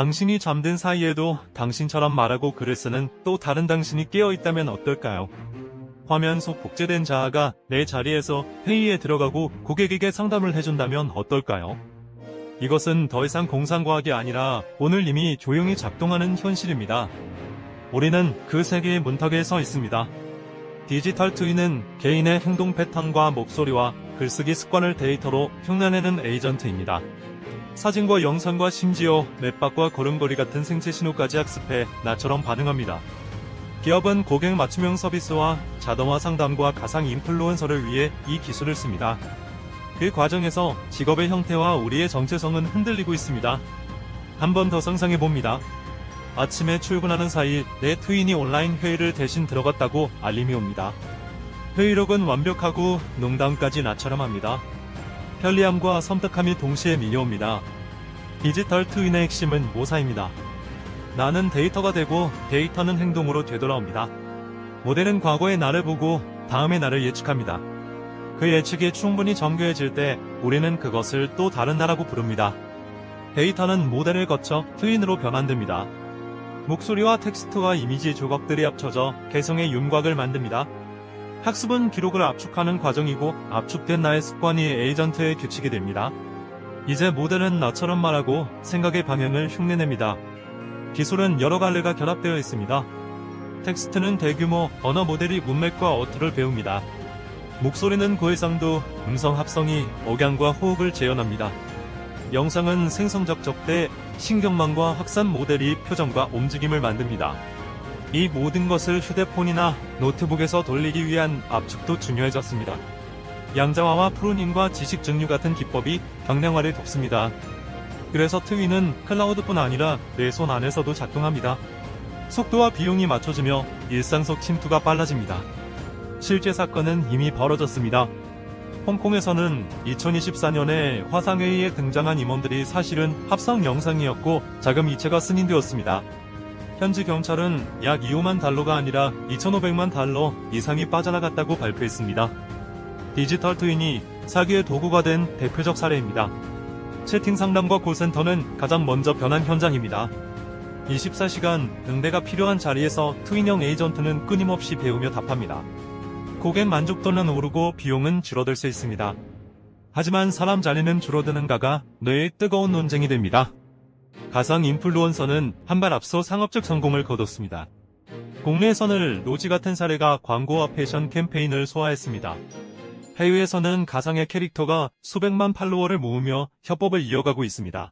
당신이 잠든 사이에도 당신처럼 말하고 글을 쓰는 또 다른 당신이 깨어있다면 어떨까요? 화면 속 복제된 자아가 내 자리에서 회의에 들어가고 고객에게 상담을 해준다면 어떨까요? 이것은 더 이상 공상과학이 아니라 오늘 이미 조용히 작동하는 현실입니다. 우리는 그 세계의 문턱에 서 있습니다. 디지털 트윈은 개인의 행동 패턴과 목소리와 글쓰기 습관을 데이터로 흉내내는 에이전트입니다. 사진과 영상과 심지어 맵박과 걸음걸이 같은 생체 신호까지 학습해 나처럼 반응합니다. 기업은 고객 맞춤형 서비스와 자동화 상담과 가상 인플루언서를 위해 이 기술을 씁니다. 그 과정에서 직업의 형태와 우리의 정체성은 흔들리고 있습니다. 한 번 더 상상해봅니다. 아침에 출근하는 사이 내 트윈이 온라인 회의를 대신 들어갔다고 알림이 옵니다. 회의록은 완벽하고 농담까지 나처럼 합니다. 편리함과 섬뜩함이 동시에 밀려옵니다. 디지털 트윈의 핵심은 모사입니다. 나는 데이터가 되고 데이터는 행동으로 되돌아옵니다. 모델은 과거의 나를 보고 다음의 나를 예측합니다. 그 예측이 충분히 정교해질 때 우리는 그것을 또 다른 나라고 부릅니다. 데이터는 모델을 거쳐 트윈으로 변환됩니다. 목소리와 텍스트와 이미지 조각들이 합쳐져 개성의 윤곽을 만듭니다. 학습은 기록을 압축하는 과정이고 압축된 나의 습관이 에이전트의 규칙이 됩니다. 이제 모델은 나처럼 말하고 생각의 방향을 흉내냅니다. 기술은 여러 갈래가 결합되어 있습니다. 텍스트는 대규모 언어 모델이 문맥과 어투를 배웁니다. 목소리는 고해상도, 음성 합성이 억양과 호흡을 재현합니다. 영상은 생성적 적대, 신경망과 확산 모델이 표정과 움직임을 만듭니다. 이 모든 것을 휴대폰이나 노트북에서 돌리기 위한 압축도 중요해졌습니다. 양자화와 프로닝과 지식 증류 같은 기법이 경량화를 돕습니다. 그래서 트윈은 클라우드뿐 아니라 내 손 안에서도 작동합니다. 속도와 비용이 맞춰지며 일상 속 침투가 빨라집니다. 실제 사건은 이미 벌어졌습니다. 홍콩에서는 2024년에 화상회의에 등장한 임원들이 사실은 합성 영상이었고 자금 이체가 승인되었습니다. 현지 경찰은 약 2,5만 달러가 아니라 2,500만 달러 이상이 빠져나갔다고 발표했습니다. 디지털 트윈이 사기의 도구가 된 대표적 사례입니다. 채팅 상담과 콜센터는 가장 먼저 변한 현장입니다. 24시간 응대가 필요한 자리에서 트윈형 에이전트는 끊임없이 배우며 답합니다. 고객 만족도는 오르고 비용은 줄어들 수 있습니다. 하지만 사람 자리는 줄어드는가가 뇌의 뜨거운 논쟁이 됩니다. 가상 인플루언서는 한 발 앞서 상업적 성공을 거뒀습니다. 국내에서는 로지 같은 사례가 광고와 패션 캠페인을 소화했습니다. 해외에서는 가상의 캐릭터가 수백만 팔로워를 모으며 협업을 이어가고 있습니다.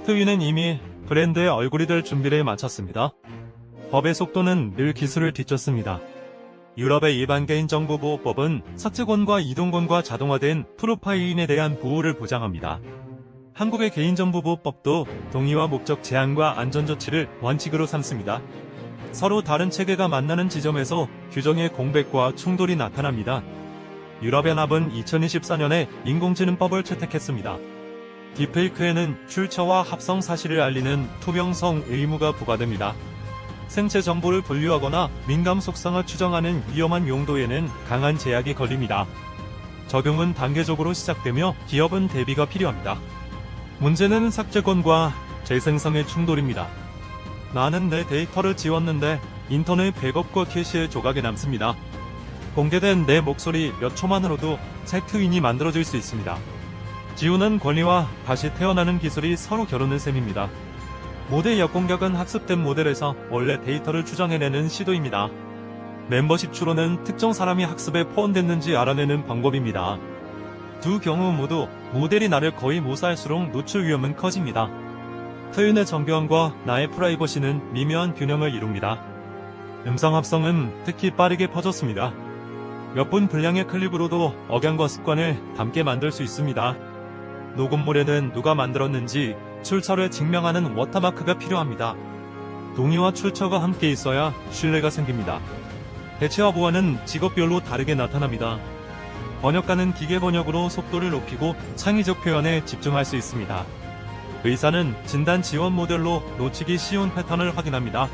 트윈은 이미 브랜드의 얼굴이 될 준비를 마쳤습니다. 법의 속도는 늘 기술을 뒤쫓습니다. 유럽의 일반 개인정보보호법은 삭제권과 이동권과 자동화된 프로파일인에 대한 보호를 보장합니다. 한국의 개인정보보호법도 동의와 목적 제한과 안전조치를 원칙으로 삼습니다. 서로 다른 체계가 만나는 지점에서 규정의 공백과 충돌이 나타납니다. 유럽연합은 2024년에 인공지능법을 채택했습니다. 딥페이크에는 출처와 합성 사실을 알리는 투명성 의무가 부과됩니다. 생체 정보를 분류하거나 민감 속성을 추정하는 위험한 용도에는 강한 제약이 걸립니다. 적용은 단계적으로 시작되며 기업은 대비가 필요합니다. 문제는 삭제권과 재생성의 충돌입니다. 나는 내 데이터를 지웠는데 인터넷 백업과 캐시의 조각이 남습니다. 공개된 내 목소리 몇 초만으로도 새 트윈이 만들어질 수 있습니다. 지우는 권리와 다시 태어나는 기술이 서로 겨루는 셈입니다. 모델 역공격은 학습된 모델에서 원래 데이터를 추정해내는 시도입니다. 멤버십 추론은 특정 사람이 학습에 포함됐는지 알아내는 방법입니다. 두 경우 모두 모델이 나를 거의 모사할수록 노출 위험은 커집니다. 트윈의 정교함과 나의 프라이버시는 미묘한 균형을 이룹니다. 음성 합성은 특히 빠르게 퍼졌습니다. 몇 분 분량의 클립으로도 억양과 습관을 담게 만들 수 있습니다. 녹음물에는 누가 만들었는지 출처를 증명하는 워터마크가 필요합니다. 동의와 출처가 함께 있어야 신뢰가 생깁니다. 대체와 보완은 직업별로 다르게 나타납니다. 번역가는 기계 번역으로 속도를 높이고 창의적 표현에 집중할 수 있습니다. 의사는 진단 지원 모델로 놓치기 쉬운 패턴을 확인합니다.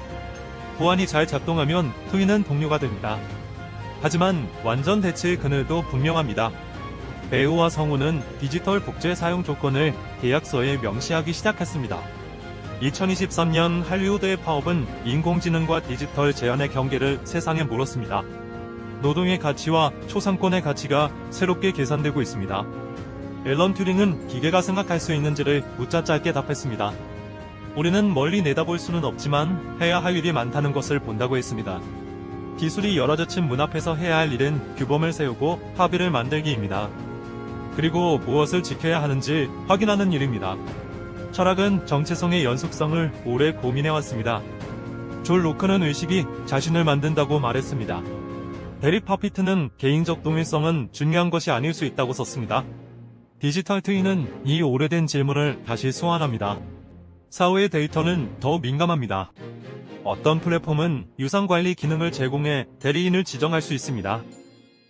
보안이 잘 작동하면 트윈은 동료가 됩니다. 하지만 완전 대체의 그늘도 분명합니다. 배우와 성우는 디지털 복제 사용 조건을 계약서에 명시하기 시작했습니다. 2023년 할리우드의 파업은 인공지능과 디지털 재현의 경계를 세상에 물었습니다. 노동의 가치와 초상권의 가치가 새롭게 계산되고 있습니다. 앨런 튜링은 기계가 생각할 수 있는지를 묻자 짧게 답했습니다. 우리는 멀리 내다볼 수는 없지만 해야 할 일이 많다는 것을 본다고 했습니다. 기술이 열어젖힌 문 앞에서 해야 할 일은 규범을 세우고 합의를 만들기입니다. 그리고 무엇을 지켜야 하는지 확인하는 일입니다. 철학은 정체성의 연속성을 오래 고민해왔습니다. 졸 로크는 의식이 자신을 만든다고 말했습니다. 데릭 파피트는 개인적 동일성은 중요한 것이 아닐 수 있다고 썼습니다. 디지털 트윈은 이 오래된 질문을 다시 소환합니다. 사후의 데이터는 더 민감합니다. 어떤 플랫폼은 유상관리 기능을 제공해 대리인을 지정할 수 있습니다.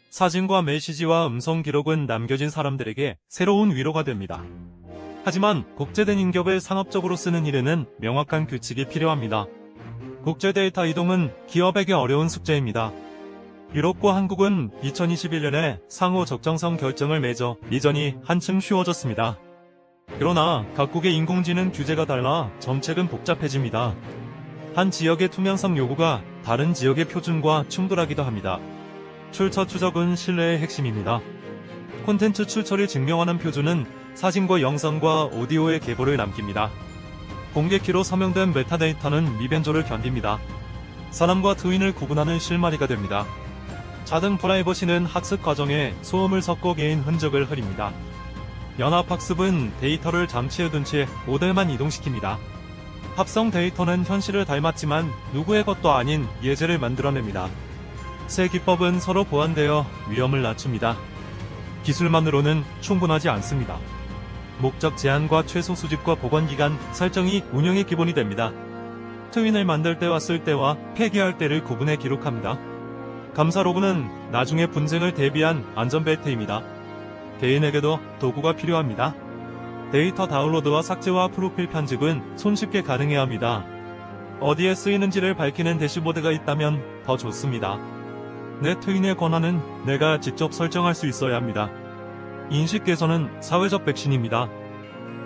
사진과 메시지와 음성 기록은 남겨진 사람들에게 새로운 위로가 됩니다. 하지만 국제된 인격을 상업적으로 쓰는 일에는 명확한 규칙이 필요합니다. 국제 데이터 이동은 기업에게 어려운 숙제입니다. 유럽과 한국은 2021년에 상호 적정성 결정을 맺어 이전이 한층 쉬워졌습니다. 그러나 각국의 인공지능 규제가 달라 정책은 복잡해집니다. 한 지역의 투명성 요구가 다른 지역의 표준과 충돌하기도 합니다. 출처 추적은 신뢰의 핵심입니다. 콘텐츠 출처를 증명하는 표준은 사진과 영상과 오디오의 계보를 남깁니다. 공개키로 서명된 메타데이터는 미변조를 견딥니다. 사람과 트윈을 구분하는 실마리가 됩니다. 자등 프라이버시는 학습 과정에 소음을 섞어 개인 흔적을 흐립니다. 연합학습은 데이터를 잠치해둔 채 모델만 이동시킵니다. 합성 데이터는 현실을 닮았지만 누구의 것도 아닌 예제를 만들어냅니다. 새 기법은 서로 보완되어 위험을 낮춥니다. 기술만으로는 충분하지 않습니다. 목적 제한과 최소 수집과 보관기간 설정이 운영의 기본이 됩니다. 트윈을 만들 때와 쓸 때와 폐기할 때를 구분해 기록합니다. 감사 로그는 나중에 분쟁을 대비한 안전벨트입니다. 개인에게도 도구가 필요합니다. 데이터 다운로드와 삭제와 프로필 편집은 손쉽게 가능해야 합니다. 어디에 쓰이는지를 밝히는 대시보드가 있다면 더 좋습니다. 내 트윈의 권한은 내가 직접 설정할 수 있어야 합니다. 인식 개선은 사회적 백신입니다.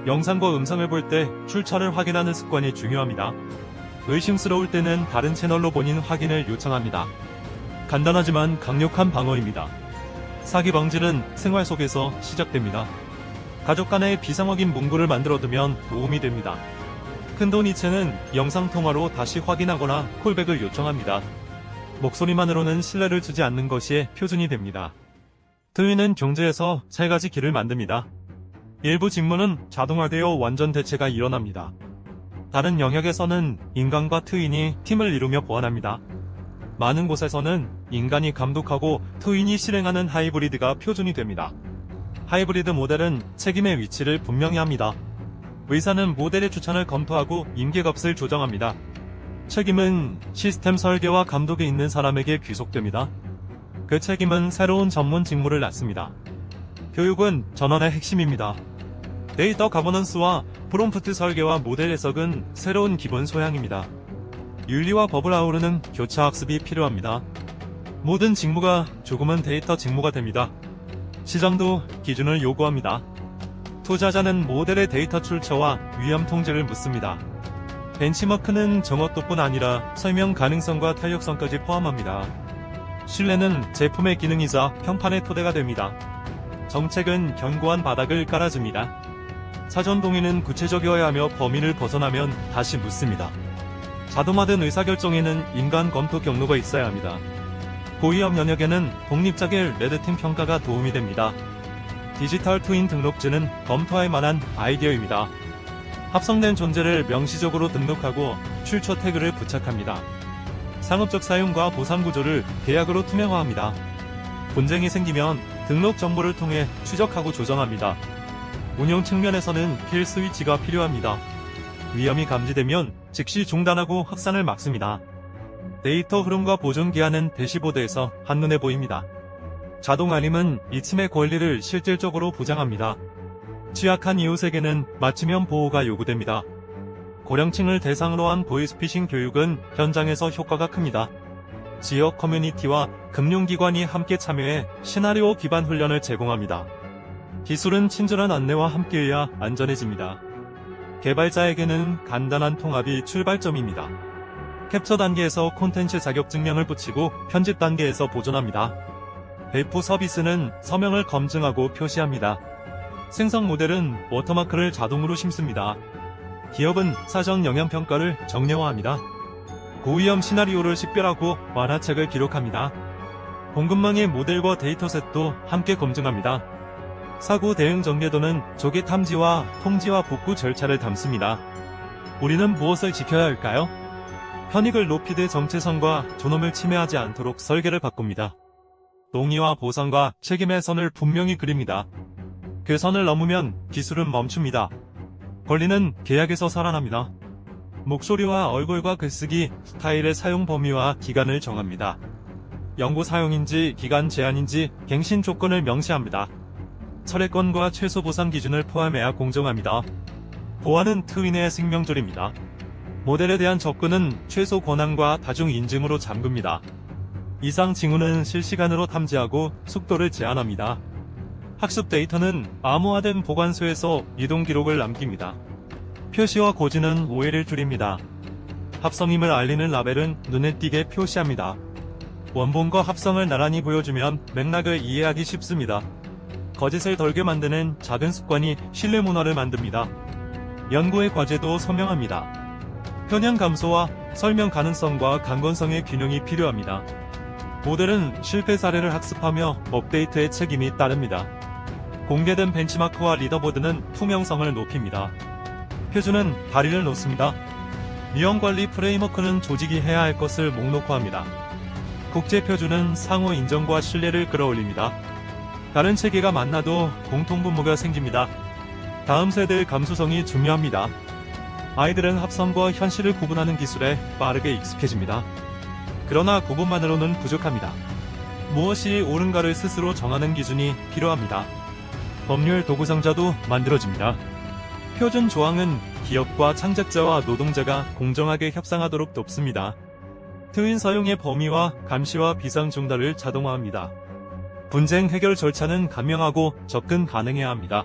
영상과 음성을 볼 때 출처를 확인하는 습관이 중요합니다. 의심스러울 때는 다른 채널로 본인 확인을 요청합니다. 간단하지만 강력한 방어입니다. 사기 방지는 생활 속에서 시작됩니다. 가족 간의 비상확인 문구를 만들어두면 도움이 됩니다. 큰돈 이체는 영상통화로 다시 확인하거나 콜백을 요청합니다. 목소리만으로는 신뢰를 주지 않는 것이 표준이 됩니다. 트윈은 경제에서 세 가지 길을 만듭니다. 일부 직무는 자동화되어 완전 대체가 일어납니다. 다른 영역에서는 인간과 트윈이 팀을 이루며 보완합니다. 많은 곳에서는 인간이 감독하고 트윈이 실행하는 하이브리드가 표준이 됩니다. 하이브리드 모델은 책임의 위치를 분명히 합니다. 의사는 모델의 추천을 검토하고 임계값을 조정합니다. 책임은 시스템 설계와 감독에 있는 사람에게 귀속됩니다. 그 책임은 새로운 전문 직무를 낳습니다. 교육은 전원의 핵심입니다. 데이터 가버넌스와 프롬프트 설계와 모델 해석은 새로운 기본 소양입니다. 윤리와 법을 아우르는 교차 학습이 필요합니다. 모든 직무가 조금은 데이터 직무가 됩니다. 시장도 기준을 요구합니다. 투자자는 모델의 데이터 출처와 위험 통제를 묻습니다. 벤치마크는 정확도뿐 아니라 설명 가능성과 탄력성까지 포함합니다. 신뢰는 제품의 기능이자 평판의 토대가 됩니다. 정책은 견고한 바닥을 깔아줍니다. 사전 동의는 구체적이어야 하며 범위를 벗어나면 다시 묻습니다. 자동화된 의사결정에는 인간 검토 경로가 있어야 합니다. 고위험 영역에는 독립적인 레드팀 평가가 도움이 됩니다. 디지털 트윈 등록제는 검토할 만한 아이디어입니다. 합성된 존재를 명시적으로 등록하고 출처 태그를 부착합니다. 상업적 사용과 보상 구조를 계약으로 투명화합니다. 분쟁이 생기면 등록 정보를 통해 추적하고 조정합니다. 운용 측면에서는 킬 스위치가 필요합니다. 위험이 감지되면 즉시 중단하고 확산을 막습니다. 데이터 흐름과 보존 기한은 대시보드에서 한눈에 보입니다. 자동 알림은 이침의 권리를 실질적으로 보장합니다. 취약한 이웃에게는 맞춤형 보호가 요구됩니다. 고령층을 대상으로 한 보이스피싱 교육은 현장에서 효과가 큽니다. 지역 커뮤니티와 금융기관이 함께 참여해 시나리오 기반 훈련을 제공합니다. 기술은 친절한 안내와 함께해야 안전해집니다. 개발자에게는 간단한 통합이 출발점입니다. 캡처 단계에서 콘텐츠 자격증명을 붙이고 편집 단계에서 보존합니다. 배포 서비스는 서명을 검증하고 표시합니다. 생성 모델은 워터마크를 자동으로 심습니다. 기업은 사전 영향평가를 정량화합니다. 고위험 시나리오를 식별하고 완화책을 기록합니다. 공급망의 모델과 데이터셋도 함께 검증합니다. 사고 대응 전개도는 조개 탐지와 통지와 복구 절차를 담습니다. 우리는 무엇을 지켜야 할까요? 편익을 높이되 정체성과 존엄을 침해하지 않도록 설계를 바꿉니다. 동의와 보상과 책임의 선을 분명히 그립니다. 그 선을 넘으면 기술은 멈춥니다. 권리는 계약에서 살아납니다. 목소리와 얼굴과 글쓰기, 스타일의 사용 범위와 기간을 정합니다. 연구 사용인지 기간 제한인지 갱신 조건을 명시합니다. 철회권과 최소 보상 기준을 포함해야 공정합니다. 보안은 트윈의 생명줄입니다. 모델에 대한 접근은 최소 권한과 다중 인증으로 잠깁니다. 이상 징후는 실시간으로 탐지하고 속도를 제한합니다. 학습 데이터는 암호화된 보관소에서 이동 기록을 남깁니다. 표시와 고지는 오해를 줄입니다. 합성임을 알리는 라벨은 눈에 띄게 표시합니다. 원본과 합성을 나란히 보여주면 맥락을 이해하기 쉽습니다. 거짓을 덜게 만드는 작은 습관이 신뢰 문화를 만듭니다. 연구의 과제도 서명합니다. 편향 감소와 설명 가능성과 강건성의 균형이 필요합니다. 모델은 실패 사례를 학습하며 업데이트의 책임이 따릅니다. 공개된 벤치마크와 리더보드는 투명성을 높입니다. 표준은 다리를 놓습니다. 위험관리 프레임워크는 조직이 해야 할 것을 목록화합니다. 국제표준은 상호 인정과 신뢰를 끌어올립니다. 다른 체계가 만나도 공통분모가 생깁니다. 다음 세대의 감수성이 중요합니다. 아이들은 합성과 현실을 구분하는 기술에 빠르게 익숙해집니다. 그러나 구분만으로는 부족합니다. 무엇이 옳은가를 스스로 정하는 기준이 필요합니다. 법률 도구상자도 만들어집니다. 표준 조항은 기업과 창작자와 노동자가 공정하게 협상하도록 돕습니다. 트윈 사용의 범위와 감시와 비상 중단을 자동화합니다. 분쟁 해결 절차는 간명하고 접근 가능해야 합니다.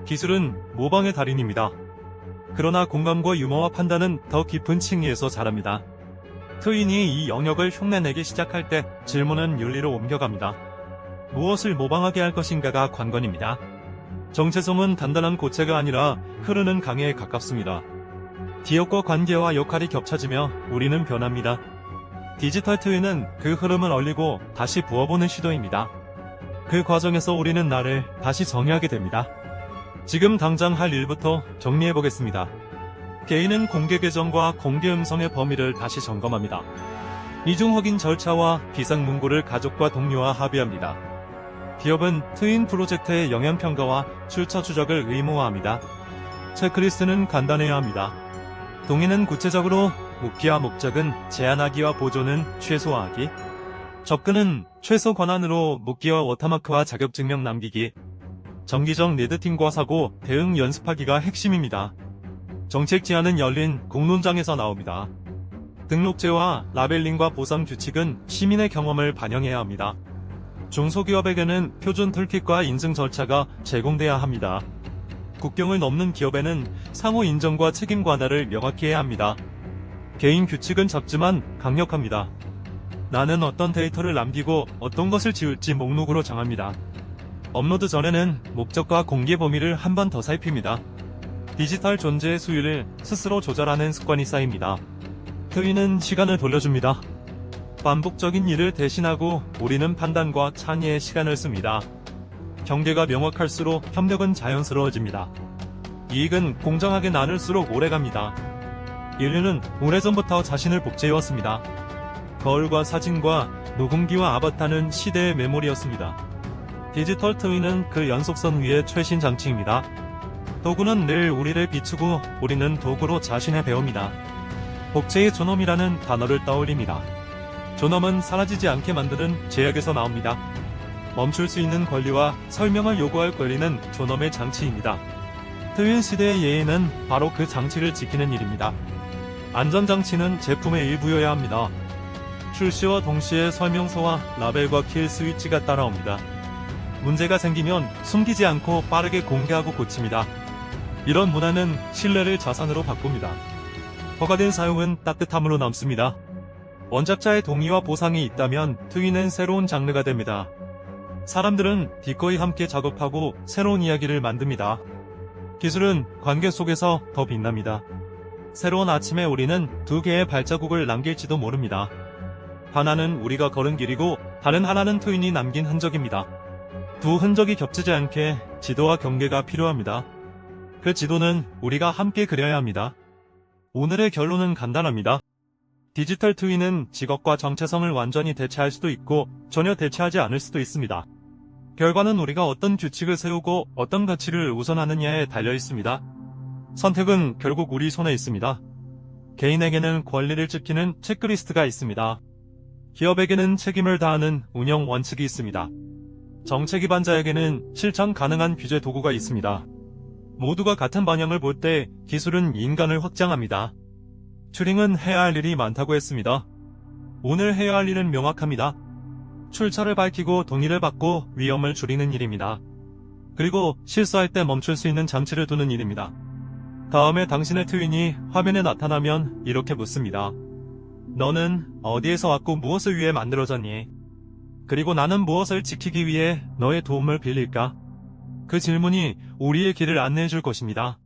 기술은 모방의 달인입니다. 그러나 공감과 유머와 판단은 더 깊은 층위에서 자랍니다. 트윈이 이 영역을 흉내내기 시작할 때 질문은 윤리로 옮겨갑니다. 무엇을 모방하게 할 것인가가 관건입니다. 정체성은 단단한 고체가 아니라 흐르는 강에 가깝습니다. 기업과 관계와 역할이 겹쳐지며 우리는 변합니다. 디지털 트윈은 그 흐름을 얼리고 다시 부어보는 시도입니다. 그 과정에서 우리는 나를 다시 정의하게 됩니다. 지금 당장 할 일부터 정리해보겠습니다. 개인은 공개 계정과 공개 음성의 범위를 다시 점검합니다. 이중 확인 절차와 비상 문구를 가족과 동료와 합의합니다. 기업은 트윈 프로젝트의 영향평가와 출처 추적을 의무화합니다. 체크리스트는 간단해야 합니다. 동의는 구체적으로, 묻기와 목적은 제한하기와 보존은 최소화하기, 접근은 최소 권한으로 묻기와 워터마크와 자격증명 남기기, 정기적 리드팀과 사고, 대응 연습하기가 핵심입니다. 정책 제안은 열린 공론장에서 나옵니다. 등록제와 라벨링과 보상 규칙은 시민의 경험을 반영해야 합니다. 중소기업에게는 표준 툴킷과 인증 절차가 제공돼야 합니다. 국경을 넘는 기업에는 상호 인정과 책임 관할을 명확히 해야 합니다. 개인 규칙은 작지만 강력합니다. 나는 어떤 데이터를 남기고 어떤 것을 지울지 목록으로 정합니다. 업로드 전에는 목적과 공개 범위를 한 번 더 살핍니다. 디지털 존재의 수위를 스스로 조절하는 습관이 쌓입니다. 트윈은 시간을 돌려줍니다. 반복적인 일을 대신하고 우리는 판단과 창의의 시간을 씁니다. 경계가 명확할수록 협력은 자연스러워집니다. 이익은 공정하게 나눌수록 오래갑니다. 인류는 오래전부터 자신을 복제해왔습니다. 거울과 사진과 녹음기와 아바타는 시대의 메모리였습니다. 디지털 트윈은 그 연속선 위의 최신 장치입니다. 도구는 늘 우리를 비추고 우리는 도구로 자신을 배웁니다. 복제의 존엄이라는 단어를 떠올립니다. 존엄은 사라지지 않게 만드는 제약에서 나옵니다. 멈출 수 있는 권리와 설명을 요구할 권리는 존엄의 장치입니다. 트윈 시대의 예의는 바로 그 장치를 지키는 일입니다. 안전장치는 제품에 일부여야 합니다. 출시와 동시에 설명서와 라벨과 킬 스위치가 따라옵니다. 문제가 생기면 숨기지 않고 빠르게 공개하고 고칩니다. 이런 문화는 신뢰를 자산으로 바꿉니다. 허가된 사용은 따뜻함으로 남습니다. 원작자의 동의와 보상이 있다면 트위는 새로운 장르가 됩니다. 사람들은 기꺼이 함께 작업하고 새로운 이야기를 만듭니다. 기술은 관계 속에서 더 빛납니다. 새로운 아침에 우리는 두 개의 발자국을 남길지도 모릅니다. 하나는 우리가 걸은 길이고 다른 하나는 트윈이 남긴 흔적입니다. 두 흔적이 겹치지 않게 지도와 경계가 필요합니다. 그 지도는 우리가 함께 그려야 합니다. 오늘의 결론은 간단합니다. 디지털 트윈은 직업과 정체성을 완전히 대체할 수도 있고 전혀 대체하지 않을 수도 있습니다. 결과는 우리가 어떤 규칙을 세우고 어떤 가치를 우선하느냐에 달려 있습니다. 선택은 결국 우리 손에 있습니다. 개인에게는 권리를 지키는 체크리스트가 있습니다. 기업에게는 책임을 다하는 운영 원칙이 있습니다. 정책 위반자에게는 실천 가능한 규제 도구가 있습니다. 모두가 같은 방향을 볼 때 기술은 인간을 확장합니다. 튜링은 해야 할 일이 많다고 했습니다. 오늘 해야 할 일은 명확합니다. 출처를 밝히고 동의를 받고 위험을 줄이는 일입니다. 그리고 실수할 때 멈출 수 있는 장치를 두는 일입니다. 다음에 당신의 트윈이 화면에 나타나면 이렇게 묻습니다. 너는 어디에서 왔고 무엇을 위해 만들어졌니? 그리고 나는 무엇을 지키기 위해 너의 도움을 빌릴까? 그 질문이 우리의 길을 안내해 줄 것입니다.